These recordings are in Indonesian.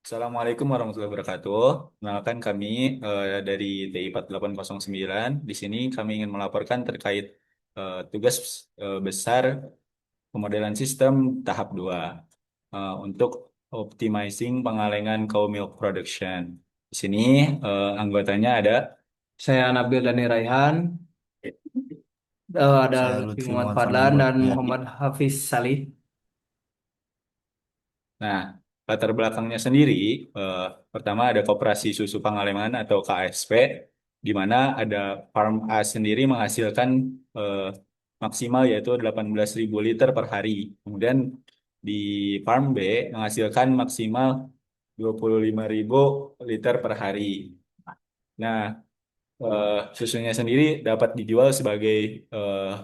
Assalamualaikum warahmatullahi wabarakatuh. Kenalkan kami dari TI 4809. Di sini kami ingin melaporkan terkait tugas besar pemodelan sistem tahap 2 untuk optimizing pengalengan cow milk production. Di sini anggotanya ada. Saya Nabil Dani Raihan, ada Saya Lutfi Lutfi Muhammad Muhammad Fadlan dan Mulyadi. Muhammad Hafiz Salih. Nah, latar belakangnya sendiri, eh, pertama ada Koperasi Susu Pangalengan atau KSP, di mana ada Farm A sendiri menghasilkan eh, maksimal yaitu 18.000 liter per hari. Kemudian di Farm B menghasilkan maksimal 25.000 liter per hari. Nah, susunya sendiri dapat dijual sebagai eh,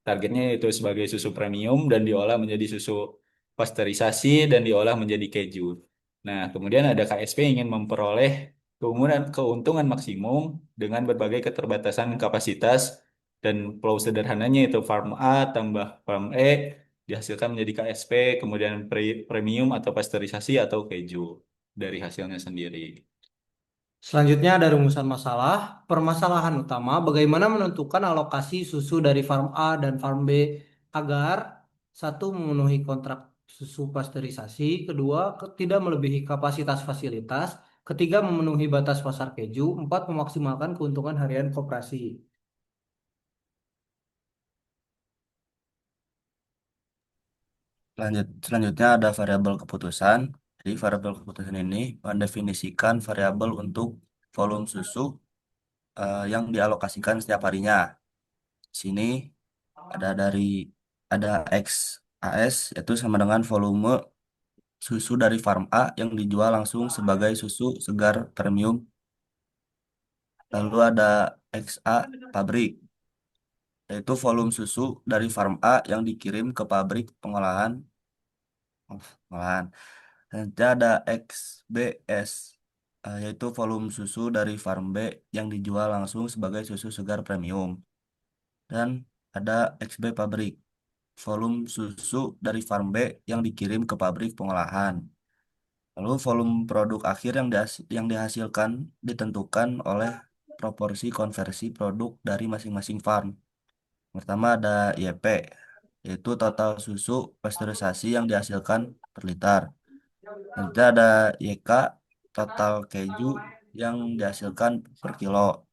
targetnya yaitu sebagai susu premium dan diolah menjadi susu pasteurisasi dan diolah menjadi keju. Nah, kemudian ada KSP ingin memperoleh keuntungan maksimum dengan berbagai keterbatasan kapasitas dan flow sederhananya itu Farm A tambah Farm E dihasilkan menjadi KSP, kemudian premium atau pasteurisasi atau keju dari hasilnya sendiri. Selanjutnya ada rumusan masalah. Permasalahan utama, bagaimana menentukan alokasi susu dari farm A dan farm B agar satu memenuhi kontrak susu pasteurisasi, kedua tidak melebihi kapasitas fasilitas, ketiga memenuhi batas pasar keju, empat memaksimalkan keuntungan harian koperasi. Selanjutnya ada variabel keputusan. Jadi variabel keputusan ini mendefinisikan variabel untuk volume susu yang dialokasikan setiap harinya. Di sini ada X AS yaitu sama dengan volume susu dari farm A yang dijual langsung sebagai susu segar premium. Lalu ada XA pabrik yaitu volume susu dari farm A yang dikirim ke pabrik pengolahan. Nanti ada XBS, yaitu volume susu dari farm B yang dijual langsung sebagai susu segar premium. Dan ada XB pabrik, volume susu dari farm B yang dikirim ke pabrik pengolahan. Lalu volume produk akhir yang dihasilkan ditentukan oleh proporsi konversi produk dari masing-masing farm. Pertama ada YP, yaitu total susu pasteurisasi yang dihasilkan per liter. Nanti ada YK, total keju yang dihasilkan per kilo.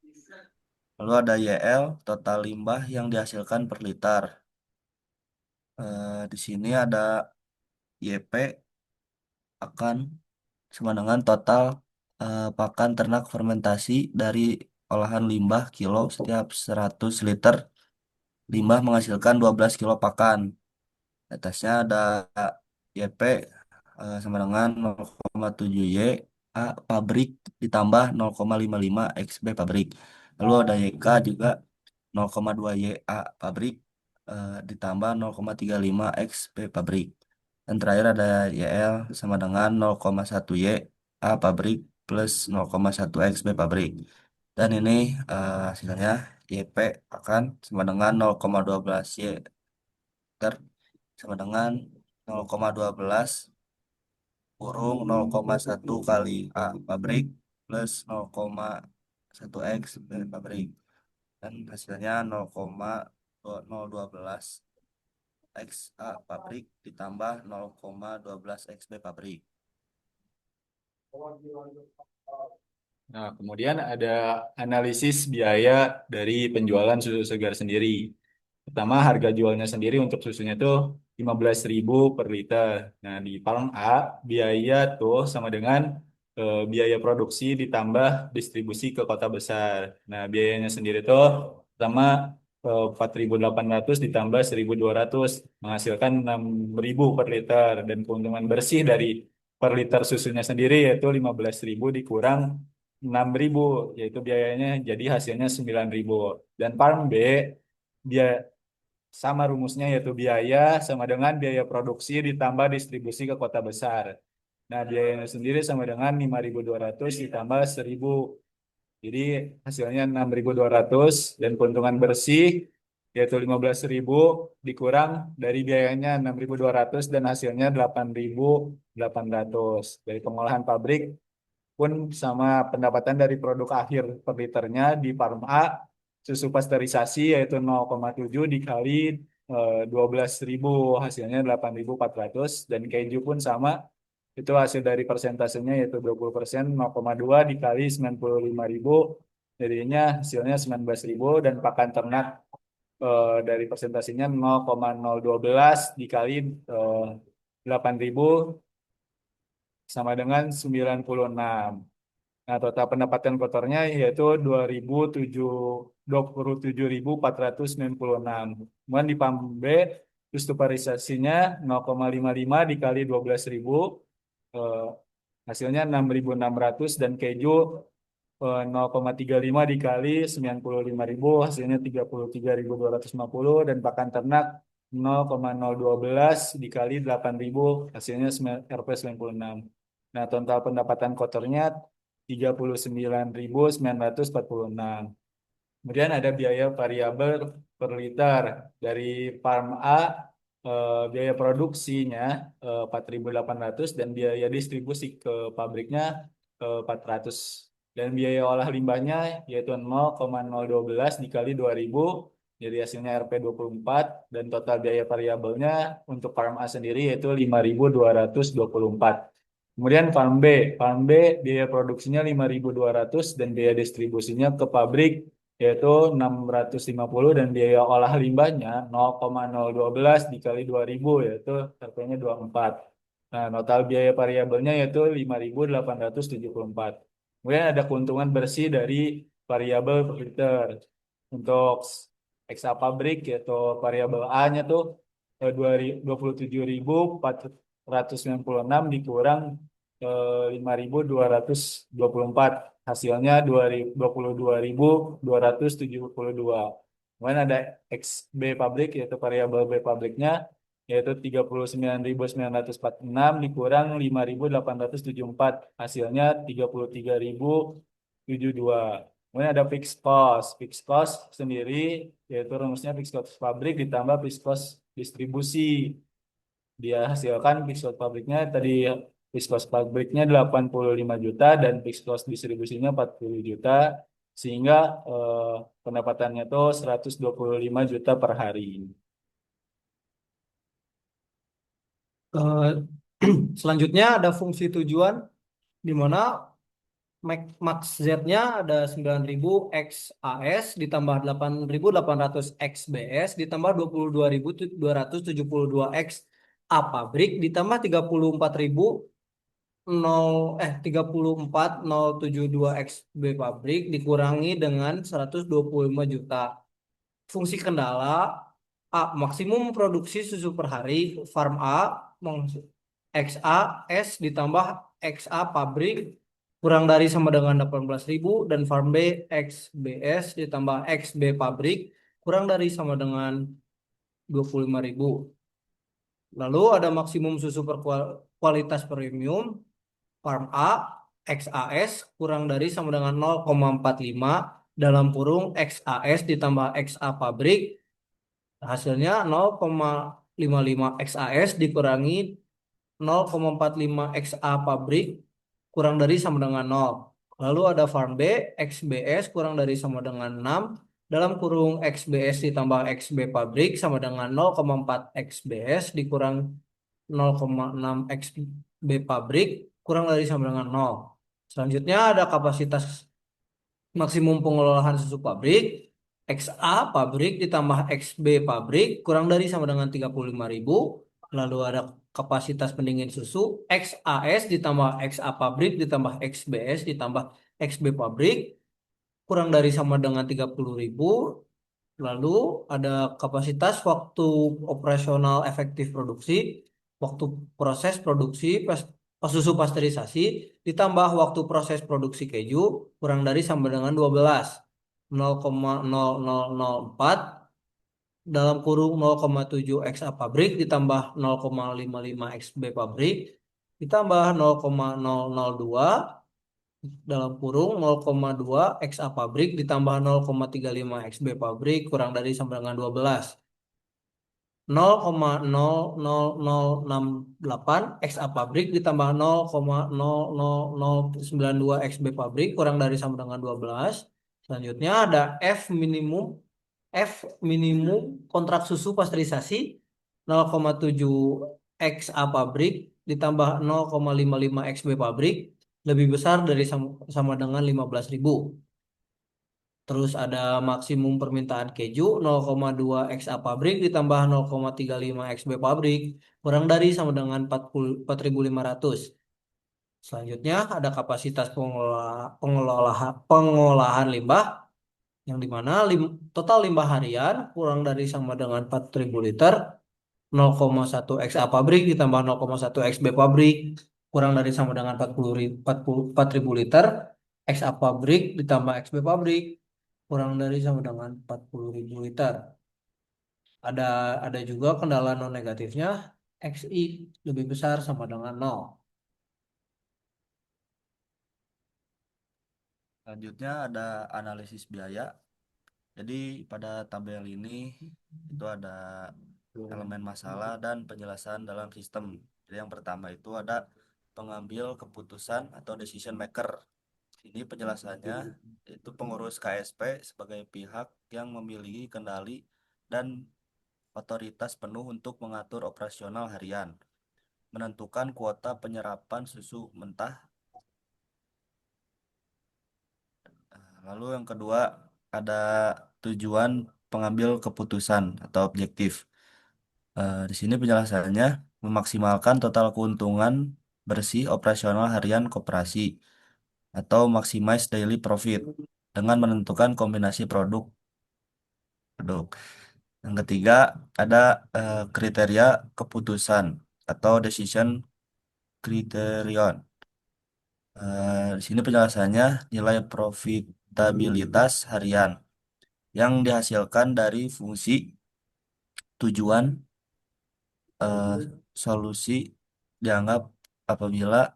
Lalu ada YL, total limbah yang dihasilkan per liter. Di sini ada YP akan sama dengan total pakan ternak fermentasi dari olahan limbah kilo setiap 100 liter limbah menghasilkan 12 kilo pakan. Atasnya ada YP sama dengan 0,7 Y A pabrik ditambah 0,55 XB pabrik. Lalu ada YK juga 0,2 Y A pabrik ditambah 0,35 XB pabrik. Dan terakhir ada YL sama dengan 0,1 Y A pabrik plus 0,1 XB pabrik. Dan ini hasilnya YP akan sama dengan 0,12 Y liter sama dengan 0,12 kurung 0,1 kali A pabrik plus 0,1 X dari pabrik dan hasilnya 0,012 X A pabrik ditambah 0,12 X B pabrik. Nah, kemudian ada analisis biaya dari penjualan susu segar sendiri. Pertama, harga jualnya sendiri untuk susunya tuh 15.000 per liter. Nah, di Farm A, biaya tuh sama dengan biaya produksi ditambah distribusi ke kota besar. Nah, biayanya sendiri tuh pertama 4.800 ditambah 1.200 menghasilkan 6.000 per liter. Dan keuntungan bersih dari per liter susunya sendiri yaitu 15.000 dikurang 6.000 yaitu biayanya jadi hasilnya 9.000. Dan Farm B dia sama rumusnya yaitu biaya sama dengan biaya produksi ditambah distribusi ke kota besar. Nah, biayanya sendiri sama dengan 5.200 ditambah 1.000. Jadi hasilnya 6.200 dan keuntungan bersih yaitu 15.000 dikurang dari biayanya 6.200 dan hasilnya 8.000 800. Dari pengolahan pabrik pun sama pendapatan dari produk akhir per liternya di Farm A, susu pasteurisasi yaitu 0,7 dikali 12.000, hasilnya 8.400, dan keju pun sama, itu hasil dari persentasenya yaitu 20%, 0,2 dikali 95.000, jadinya hasilnya 19.000, dan pakan ternak dari presentasinya 0,012 dikali 8.000 sama dengan 96. Nah, total pendapatan kotornya yaitu 27.496. Kemudian di PAM B, parisasinya 0,55 dikali 12.000, eh, hasilnya 6.600, dan keju 0,35 dikali 95.000, hasilnya 33.250, dan pakan ternak 0,012 dikali 8.000, hasilnya Rp 96. Nah, total pendapatan kotornya 39.946. Kemudian ada biaya variabel per liter dari Farm A, biaya produksinya 4.800, dan biaya distribusi ke pabriknya 400, dan biaya olah limbahnya yaitu 0,012 dikali 2.000, jadi hasilnya Rp 24, dan total biaya variabelnya untuk Farm A sendiri yaitu 5.224. Kemudian Farm B biaya produksinya 5.200, dan biaya distribusinya ke pabrik yaitu 650, dan biaya olah limbahnya 0,012 dikali 2.000 yaitu RP-nya 24. Nah, total biaya variabelnya yaitu 5.874. Kemudian ada keuntungan bersih dari variabel per liter. Untuk eksa pabrik yaitu variabel A-nya tuh 27.496 dikurang 5.224, hasilnya 22.272. Kemudian ada XB pabrik yaitu variabel B pabriknya yaitu 39.946 dikurang 5.874, hasilnya 33.072. Kemudian ada fixed cost. Fixed cost sendiri yaitu rumusnya fixed cost pabrik ditambah fixed cost distribusi. Dia hasilkan fixed cost pabriknya tadi, fixed cost pabriknya 85 juta dan fixed cost distribusinya 40 juta, sehingga pendapatannya itu 125 juta per hari. Eh, Selanjutnya ada fungsi tujuan di mana max Z-nya ada 9.000 XAS ditambah 8.800 XBS ditambah 22.272 X A pabrik ditambah 34.072 XB pabrik dikurangi dengan 125 juta. Fungsi kendala A. Maksimum produksi susu per hari Farm A XAS ditambah XA pabrik kurang dari sama dengan 18.000, dan Farm B XBS ditambah XB pabrik kurang dari sama dengan 25.000. Lalu ada maksimum susu per kualitas premium Farm A XAS kurang dari sama dengan 0,45 dalam kurung XAS ditambah XA pabrik, hasilnya 0,55 XAS dikurangi 0,45 XA pabrik kurang dari sama dengan 0. Lalu ada Farm B XBS kurang dari sama dengan 6 dalam kurung XBS ditambah XB pabrik sama dengan 0,4 XBS dikurang 0,6 XB pabrik kurang dari sama dengan 0. Selanjutnya ada kapasitas maksimum pengelolaan susu pabrik XA pabrik ditambah XB pabrik kurang dari sama dengan 35.000. Lalu ada kapasitas pendingin susu XAS ditambah XA pabrik ditambah XBS ditambah XB pabrik kurang dari sama dengan 30.000. Lalu ada kapasitas waktu operasional efektif produksi, waktu proses produksi susu pasteurisasi ditambah waktu proses produksi keju kurang dari sama dengan 12. 0,0004 dalam kurung 0,7 XA pabrik ditambah 0,55 XB pabrik ditambah 0,002 dalam kurung 0,2 XA pabrik ditambah 0,35 XB pabrik kurang dari sama dengan 12. 0,00068 XA pabrik ditambah 0,00092 XB pabrik kurang dari sama dengan 12. Selanjutnya ada F minimum kontrak susu pasteurisasi 0,7 XA pabrik ditambah 0,55 XB pabrik lebih besar dari sama dengan 15.000. Terus ada maksimum permintaan keju 0,2 XA pabrik ditambah 0,35 XB pabrik kurang dari sama dengan 4.500. Selanjutnya ada kapasitas pengolahan limbah yang dimana total limbah harian kurang dari sama dengan 4.000 liter 0,1 XA pabrik ditambah 0,1 XB pabrik kurang dari sama dengan 4.000 liter XA pabrik ditambah XB pabrik kurang dari sama dengan 40.000 liter. Ada ada juga kendala non negatifnya XI lebih besar sama dengan nol. Selanjutnya ada analisis biaya. Jadi pada tabel ini itu ada elemen masalah dan penjelasan dalam sistem. Jadi yang pertama itu ada pengambil keputusan atau decision maker. Ini penjelasannya itu pengurus KSP sebagai pihak yang memiliki kendali dan otoritas penuh untuk mengatur operasional harian, menentukan kuota penyerapan susu mentah. Lalu yang kedua ada tujuan pengambil keputusan atau objektif. Di sini penjelasannya memaksimalkan total keuntungan bersih operasional harian koperasi atau maximize daily profit dengan menentukan kombinasi produk. Yang ketiga ada kriteria keputusan atau decision criterion. Di sini penjelasannya nilai profitabilitas harian yang dihasilkan dari fungsi tujuan solusi dianggap apabila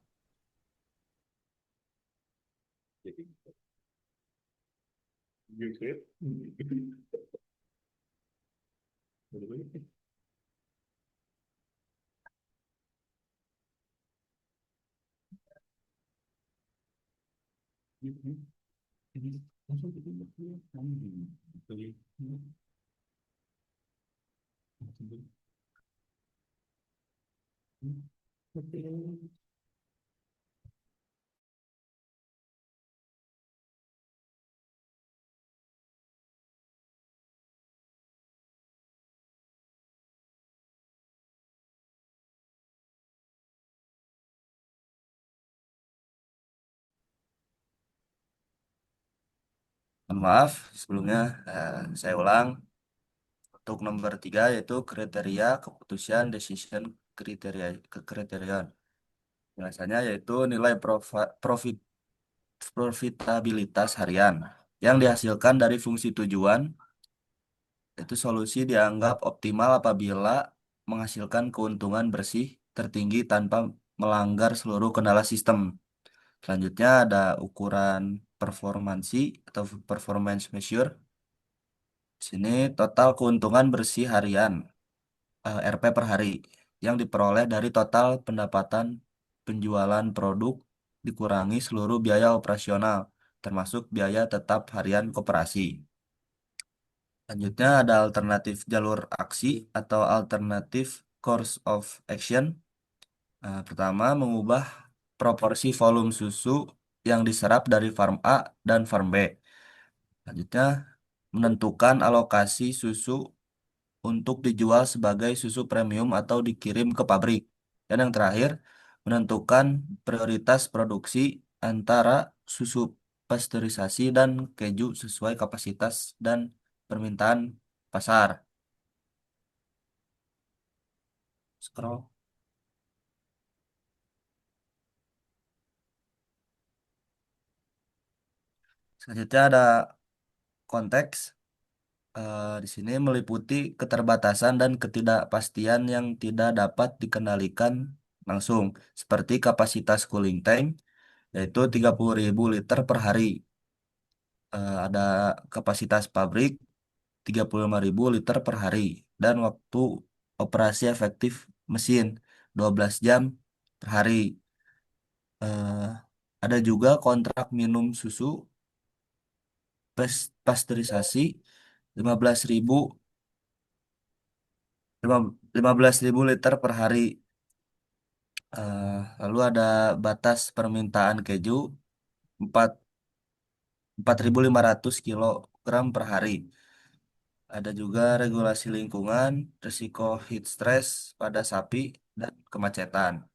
maaf sebelumnya saya ulang untuk nomor tiga yaitu kriteria keputusan decision criterion. Biasanya yaitu nilai profitabilitas harian yang dihasilkan dari fungsi tujuan. Itu solusi dianggap optimal apabila menghasilkan keuntungan bersih tertinggi tanpa melanggar seluruh kendala sistem. Selanjutnya ada ukuran performansi atau performance measure. Di sini total keuntungan bersih harian RP per hari yang diperoleh dari total pendapatan penjualan produk dikurangi seluruh biaya operasional termasuk biaya tetap harian koperasi. Selanjutnya ada alternatif jalur aksi atau alternatif course of action. Pertama, mengubah proporsi volume susu yang diserap dari farm A dan farm B. Selanjutnya, menentukan alokasi susu untuk dijual sebagai susu premium atau dikirim ke pabrik. Dan yang terakhir, menentukan prioritas produksi antara susu pasteurisasi dan keju sesuai kapasitas dan permintaan pasar. Scroll. Selanjutnya ada konteks. Di sini meliputi keterbatasan dan ketidakpastian yang tidak dapat dikendalikan langsung, seperti kapasitas cooling tank, yaitu 30.000 liter per hari. Ada kapasitas pabrik 35.000 liter per hari, dan waktu operasi efektif mesin 12 jam per hari. Eh, ada juga kontrak minum susu pasteurisasi 15.000 15.000 liter per hari. Lalu ada batas permintaan keju 4 4.500 kilogram per hari. Ada juga regulasi lingkungan, risiko heat stress pada sapi, dan kemacetan.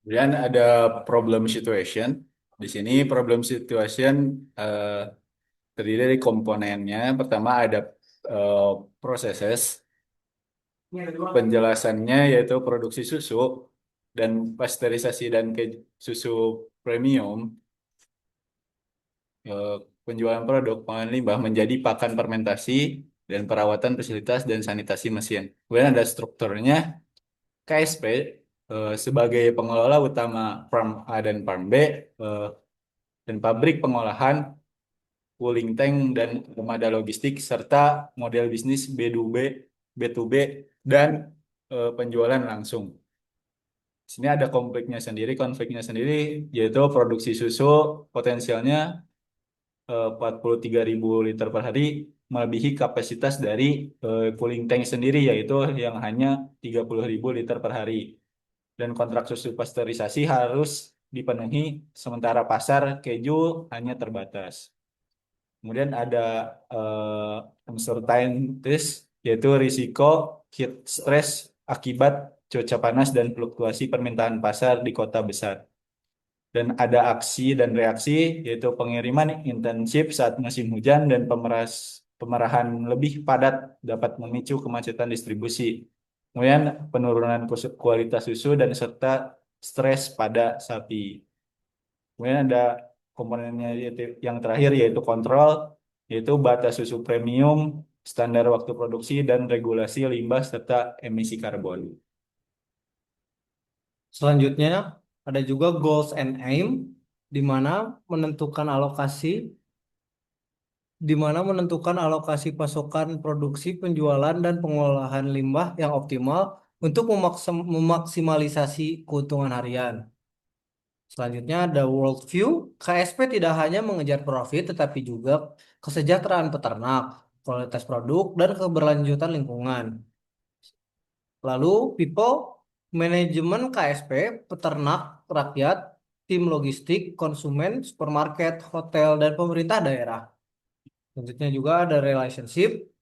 Kemudian ada problem situation. Di sini problem situation eh, terdiri dari komponennya. Pertama ada eh, processes, penjelasannya yaitu produksi susu dan pasteurisasi dan susu premium, eh, penjualan produk pengolahan limbah menjadi pakan fermentasi dan perawatan fasilitas dan sanitasi mesin. Kemudian ada strukturnya. KSP sebagai pengelola utama Farm A dan Farm B, eh, dan pabrik pengolahan, cooling tank dan armada logistik, serta model bisnis B2B, B2B, dan penjualan langsung. Di sini ada konfliknya sendiri, yaitu produksi susu potensialnya 43.000 liter per hari, melebihi kapasitas dari cooling tank sendiri, yaitu yang hanya 30.000 liter per hari. Dan kontrak susu pasteurisasi harus dipenuhi, sementara pasar keju hanya terbatas. Kemudian ada uncertainties, yaitu risiko heat stress akibat cuaca panas dan fluktuasi permintaan pasar di kota besar. Dan ada aksi dan reaksi, yaitu pengiriman intensif saat musim hujan dan pemerahan lebih padat dapat memicu kemacetan distribusi. Kemudian penurunan kualitas susu dan serta stres pada sapi. Kemudian ada komponennya yang terakhir yaitu kontrol, yaitu batas susu premium, standar waktu produksi, dan regulasi limbah serta emisi karbon. Selanjutnya ada juga goals and aim di mana menentukan alokasi menentukan alokasi pasokan produksi, penjualan, dan pengolahan limbah yang optimal untuk memaksimalisasi keuntungan harian. Selanjutnya ada worldview. KSP tidak hanya mengejar profit tetapi juga kesejahteraan peternak, kualitas produk, dan keberlanjutan lingkungan. Lalu people, manajemen KSP, peternak, rakyat, tim logistik, konsumen, supermarket, hotel, dan pemerintah daerah. Selanjutnya juga ada relationship.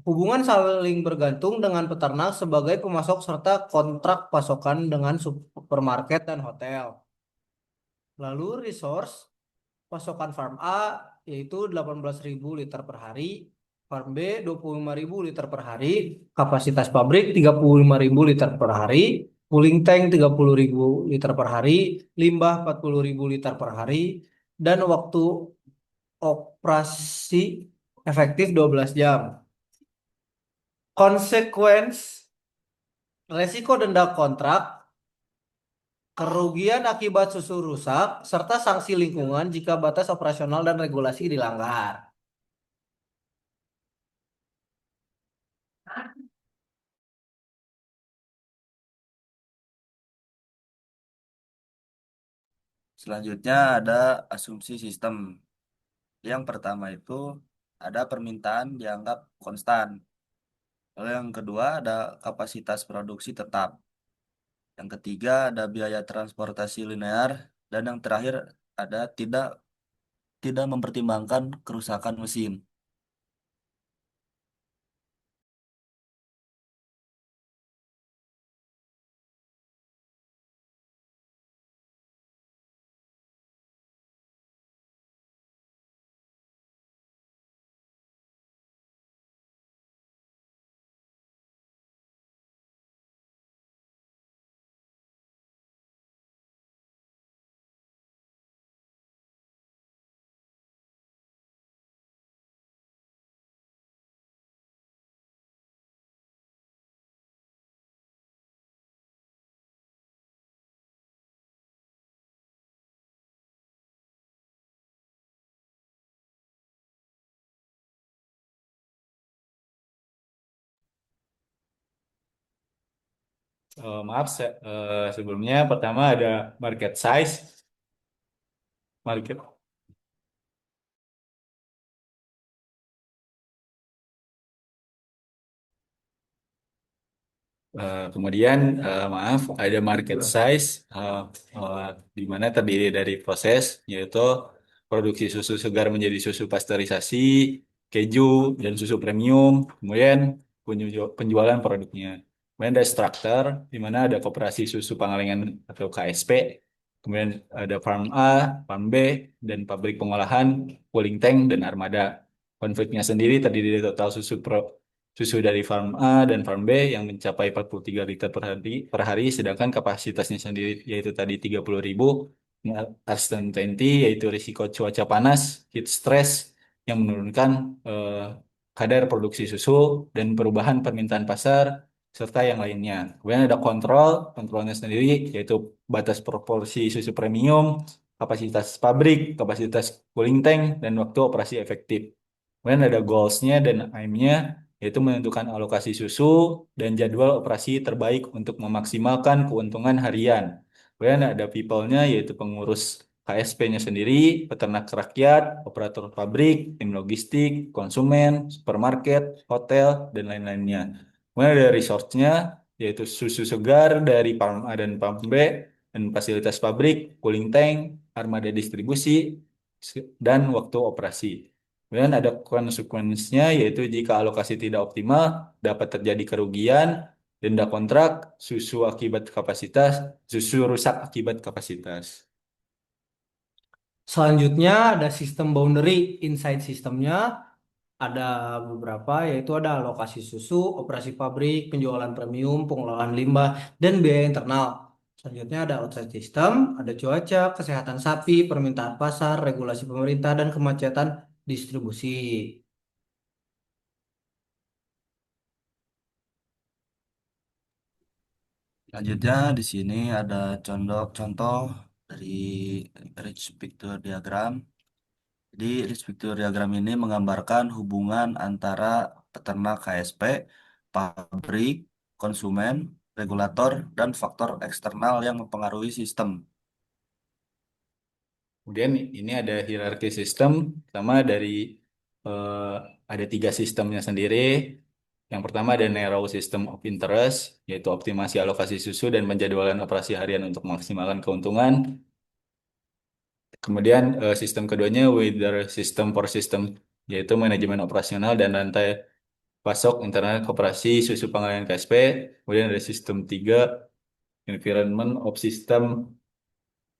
Hubungan saling bergantung dengan peternak sebagai pemasok serta kontrak pasokan dengan supermarket dan hotel. Lalu resource, pasokan farm A yaitu 18.000 liter per hari, farm B 25.000 liter per hari, kapasitas pabrik 35.000 liter per hari, cooling tank 30.000 liter per hari, limbah 40.000 liter per hari, dan waktu operasi efektif 12 jam. Konsekuensi resiko denda kontrak, kerugian akibat susu rusak, serta sanksi lingkungan jika batas operasional dan regulasi dilanggar. Selanjutnya ada asumsi sistem. Yang pertama itu ada permintaan dianggap konstan. Lalu yang kedua ada kapasitas produksi tetap. Yang ketiga ada biaya transportasi linear. Dan yang terakhir ada tidak tidak mempertimbangkan kerusakan mesin. Maaf, sebelumnya pertama ada market size, market. Kemudian maaf ada market size eh, di mana terdiri dari proses yaitu produksi susu segar menjadi susu pasteurisasi, keju dan susu premium. Kemudian penjualan produknya. Kemudian ada struktur di mana ada koperasi susu Pangalengan atau KSP. Kemudian ada farm A, farm B, dan pabrik pengolahan, cooling tank dan armada. Konfliknya sendiri terdiri dari total susu dari farm A dan farm B yang mencapai 43 liter per hari, sedangkan kapasitasnya sendiri yaitu tadi 30.000. Ini uncertainty yaitu risiko cuaca panas, heat stress yang menurunkan eh, kadar produksi susu dan perubahan permintaan pasar serta yang lainnya. Kemudian ada kontrolnya sendiri yaitu batas proporsi susu premium, kapasitas pabrik, kapasitas cooling tank, dan waktu operasi efektif. Kemudian ada goals-nya dan aim-nya, yaitu menentukan alokasi susu dan jadwal operasi terbaik untuk memaksimalkan keuntungan harian. Kemudian ada people-nya, yaitu pengurus KSP-nya sendiri, peternak rakyat, operator pabrik, tim logistik, konsumen, supermarket, hotel, dan lain-lainnya. Kemudian ada resource-nya, yaitu susu segar dari Farm A dan Farm B, dan fasilitas pabrik, cooling tank, armada distribusi, dan waktu operasi. Kemudian ada konsekuensinya yaitu jika alokasi tidak optimal dapat terjadi kerugian, denda kontrak, susu akibat kapasitas, susu rusak akibat kapasitas. Selanjutnya ada sistem boundary. Inside sistemnya ada beberapa, yaitu ada alokasi susu, operasi pabrik, penjualan premium, pengelolaan limbah, dan biaya internal. Selanjutnya ada outside system, ada cuaca, kesehatan sapi, permintaan pasar, regulasi pemerintah, dan kemacetan distribusi. Selanjutnya di sini ada contoh dari rich picture diagram. Jadi rich picture diagram ini menggambarkan hubungan antara peternak KSP, pabrik, konsumen, regulator, dan faktor eksternal yang mempengaruhi sistem. Kemudian ini ada hierarki sistem, pertama dari eh, ada tiga sistemnya sendiri. Yang pertama ada narrow system of interest, yaitu optimasi alokasi susu dan penjadwalan operasi harian untuk memaksimalkan keuntungan. Kemudian sistem keduanya Whether System for System, yaitu manajemen operasional dan rantai pasok internal koperasi susu pengalihan KSP. Kemudian ada sistem tiga Environment of System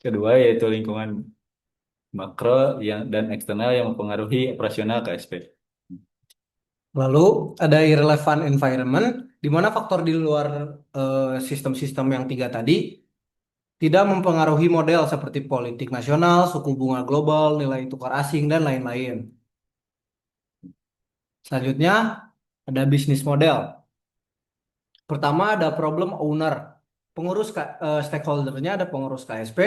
kedua yaitu lingkungan makro yang dan eksternal yang mempengaruhi operasional KSP. Lalu ada irrelevant environment, di mana faktor di luar sistem-sistem yang tiga tadi tidak mempengaruhi model seperti politik nasional, suku bunga global, nilai tukar asing, dan lain-lain. Selanjutnya ada bisnis model. Pertama ada problem owner. Stakeholdernya ada pengurus KSP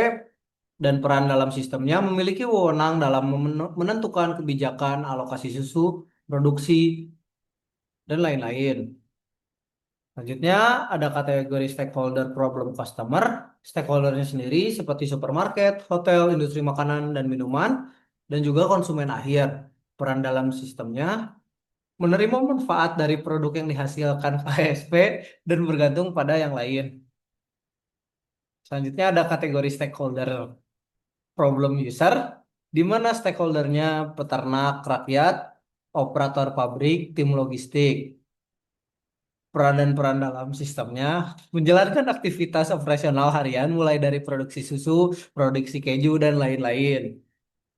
dan peran dalam sistemnya memiliki wewenang dalam menentukan kebijakan alokasi susu, produksi, dan lain-lain. Selanjutnya ada kategori stakeholder problem customer. Stakeholdernya sendiri seperti supermarket, hotel, industri makanan dan minuman, dan juga konsumen akhir. Peran dalam sistemnya menerima manfaat dari produk yang dihasilkan KSP dan bergantung pada yang lain. Selanjutnya ada kategori stakeholder problem user, di mana stakeholdernya peternak, rakyat, operator pabrik, tim logistik. Peran dan peran dalam sistemnya menjalankan aktivitas operasional harian mulai dari produksi susu, produksi keju, dan lain-lain.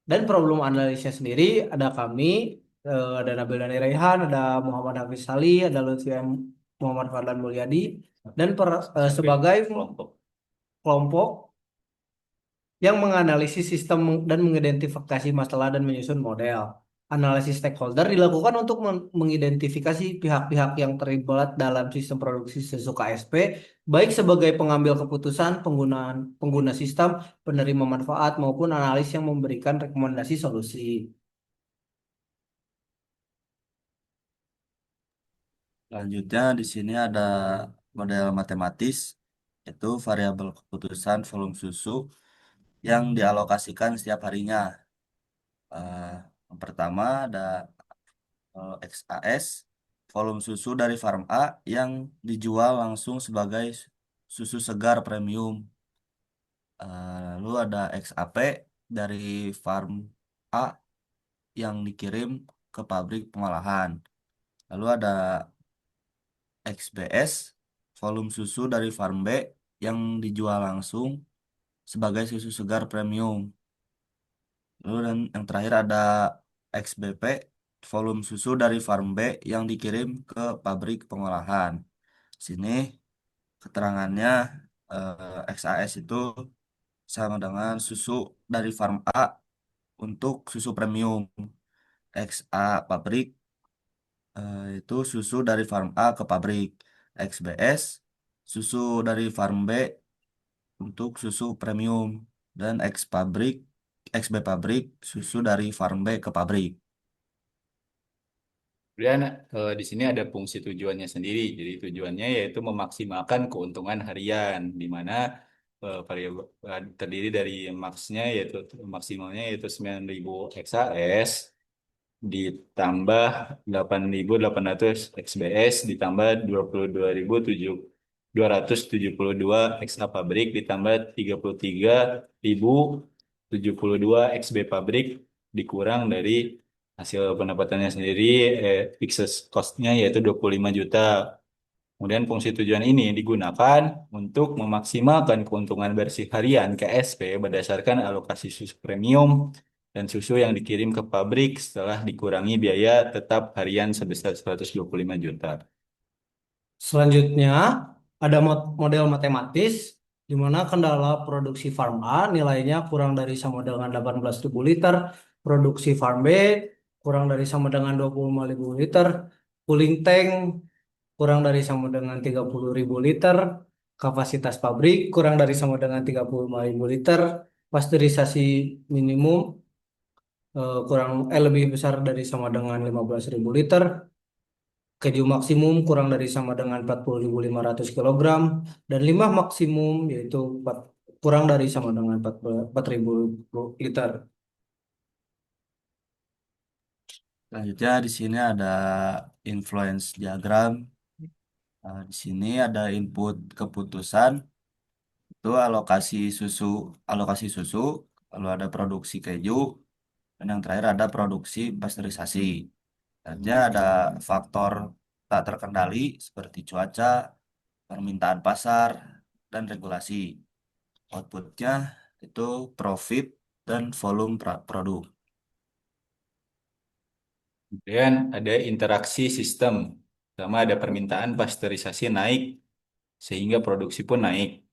Dan problem analisnya sendiri ada kami, ada Nabil Dani Raihan, ada Muhammad Hafiz Ali, ada Lutfi M. Muhammad Fadlan Mulyadi, dan sebagai kelompok yang menganalisis sistem dan mengidentifikasi masalah dan menyusun model. Analisis stakeholder dilakukan untuk mengidentifikasi pihak-pihak yang terlibat dalam sistem produksi susu KSP, baik sebagai pengambil keputusan, pengguna sistem, penerima manfaat, maupun analis yang memberikan rekomendasi solusi. Selanjutnya di sini ada model matematis. Itu variabel keputusan volume susu yang dialokasikan setiap harinya. Eh, yang pertama ada XAS, volume susu dari farm A yang dijual langsung sebagai susu segar premium. Lalu ada XAP dari farm A yang dikirim ke pabrik pengolahan. Lalu ada XBS, volume susu dari farm B yang dijual langsung sebagai susu segar premium. Lalu dan yang terakhir ada XBP, volume susu dari farm B yang dikirim ke pabrik pengolahan. Sini keterangannya XAS itu sama dengan susu dari farm A untuk susu premium. XA pabrik itu susu dari farm A ke pabrik. XBS susu dari farm B untuk susu premium dan XB pabrik susu dari farm B ke pabrik. Kemudian di sini ada fungsi tujuannya sendiri. Jadi tujuannya yaitu memaksimalkan keuntungan harian, di mana variabel terdiri dari max-nya yaitu maksimalnya yaitu 9.000 XAS ditambah 8.800 XBS ditambah 22.272 XA pabrik ditambah 33.072 XB pabrik dikurang dari hasil pendapatannya sendiri, fixed cost-nya yaitu 25 juta. Kemudian fungsi tujuan ini digunakan untuk memaksimalkan keuntungan bersih harian KSP berdasarkan alokasi susu premium dan susu yang dikirim ke pabrik setelah dikurangi biaya tetap harian sebesar 125 juta. Selanjutnya, ada model matematis di mana kendala produksi farm A nilainya kurang dari sama dengan 18.000 liter, produksi farm B kurang dari sama dengan 25.000 liter, cooling tank kurang dari sama dengan 30.000 liter, kapasitas pabrik kurang dari sama dengan 35.000 liter, pasteurisasi minimum lebih besar dari sama dengan 15.000 liter, keju maksimum kurang dari sama dengan 40.500 kilogram dan limbah maksimum yaitu kurang dari sama dengan 4.000 liter. Selanjutnya di sini ada influence diagram. Di sini ada input keputusan itu alokasi susu, lalu ada produksi keju, dan yang terakhir ada produksi pasteurisasi. Selanjutnya ada faktor tak terkendali seperti cuaca, permintaan pasar, dan regulasi. Outputnya itu profit dan volume produk. Kemudian ada interaksi sistem, sama ada permintaan pasteurisasi naik sehingga produksi pun naik.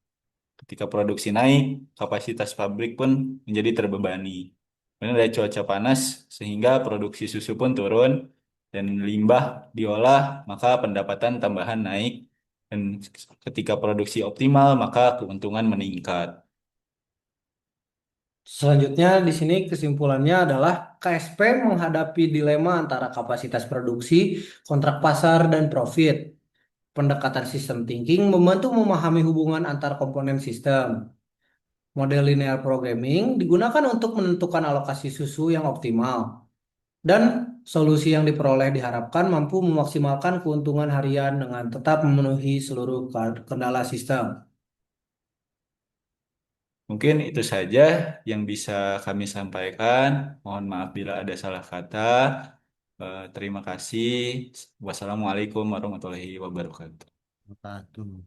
Ketika produksi naik, kapasitas pabrik pun menjadi terbebani. Kemudian ada cuaca panas sehingga produksi susu pun turun dan limbah diolah, maka pendapatan tambahan naik. Dan ketika produksi optimal, maka keuntungan meningkat. Selanjutnya di sini kesimpulannya adalah KSP menghadapi dilema antara kapasitas produksi, kontrak pasar, dan profit. Pendekatan sistem thinking membantu memahami hubungan antar komponen sistem. Model linear programming digunakan untuk menentukan alokasi susu yang optimal. Dan solusi yang diperoleh diharapkan mampu memaksimalkan keuntungan harian dengan tetap memenuhi seluruh kendala sistem. Mungkin itu saja yang bisa kami sampaikan. Mohon maaf bila ada salah kata. Terima kasih. Wassalamualaikum warahmatullahi wabarakatuh. Apa tuh?